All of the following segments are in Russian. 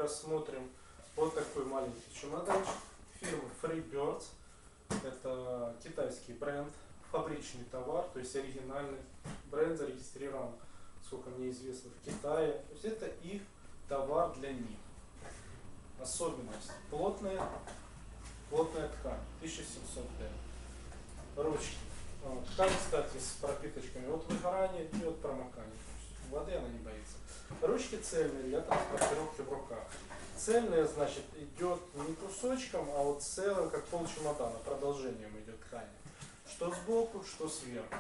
рассмотрим вот такой маленький чемоданчик фирмы Freebirds. Это китайский бренд, фабричный товар, то есть оригинальный бренд, зарегистрирован, сколько мне известно, в Китае. То есть это их товар для них. Особенность: плотная ткань, 1700D. Ручки. Ткань, кстати, с пропиточками от выгорания и от промокания. Воды она не боится. Ручки цельные для транспортировки в руках. Цельная, значит, идет не кусочком, а вот целым, как полчемодана, продолжением идет ткань. Что сбоку, что сверху.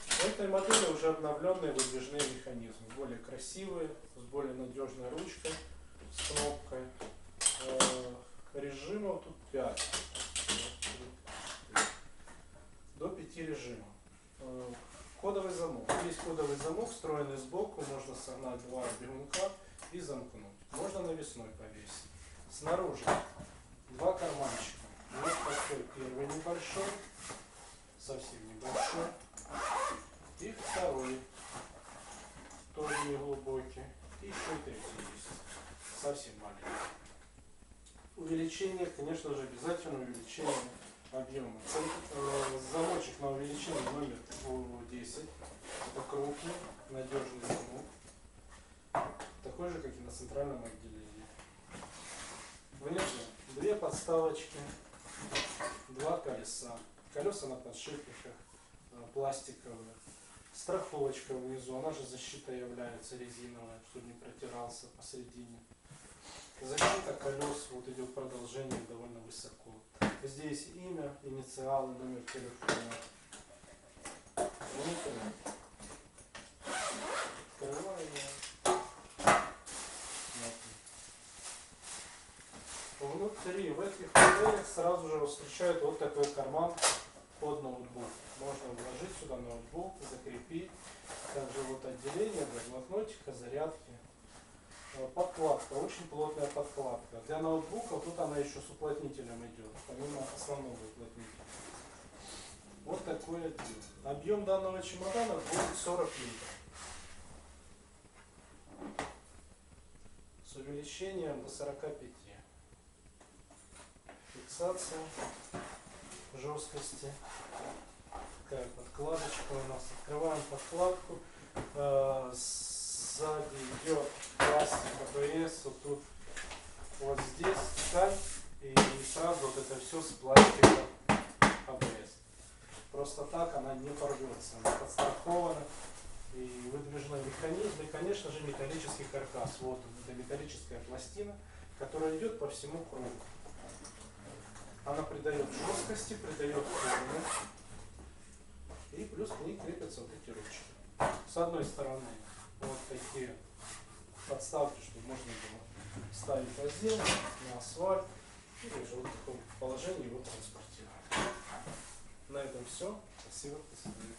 В этой модели уже обновленные выдвижные механизмы. Более красивые, с более надежной ручкой, с кнопкой. Режимов тут 5. До 5 режимов. Кодовый замок. Есть кодовый замок, встроенный сбоку. Можно согнать 2 бегунка и замкнуть. Можно навесной повесить. Снаружи 2 карманчика. Вот такой первый небольшой, совсем небольшой. И второй, тоже неглубокий. И еще третий есть, совсем маленький. Увеличение, конечно же, обязательно увеличение объема. Замочек на увеличение номер 10. Это крупный, надежный замок. Такой же, как и на центральном отделении. Внизу 2 подставочки, 2 колеса. Колеса на подшипниках пластиковые. Страховочка внизу, она же защита является резиновая, чтобы не протирался посередине. Защита колес, вот идет продолжение довольно высоко. Здесь имя, инициалы, номер телефона. Открываем. Внутри, в этих моделях сразу же встречают вот такой карман под ноутбук. Можно вложить сюда ноутбук, закрепить. Также вот отделение для блокнотика, зарядки. Подкладка, очень плотная подкладка. Для ноутбуков тут она еще с уплотнителем идет, помимо основного уплотнителя. Вот такой отдел. Объем данного чемодана будет 40 литров. С увеличением до 45. Фиксация жесткости. Такая подкладочка у нас. Открываем подкладку. Сзади идет пластик АБС. Вот тут, вот здесь ткань. И сразу вот это все с пластика АБС. Просто так она не порвется. Она подстрахована. И выдвижной механизм. И, конечно же, металлический каркас. Вот это металлическая пластина, которая идет по всему кругу. Она придает жесткости, придает формы. И плюс к ней крепятся вот эти ручки. С одной стороны вот такие подставки, чтобы можно было ставить раздел на асфальт. Или же вот в таком положении его транспортировать. На этом все. Спасибо. До свидания.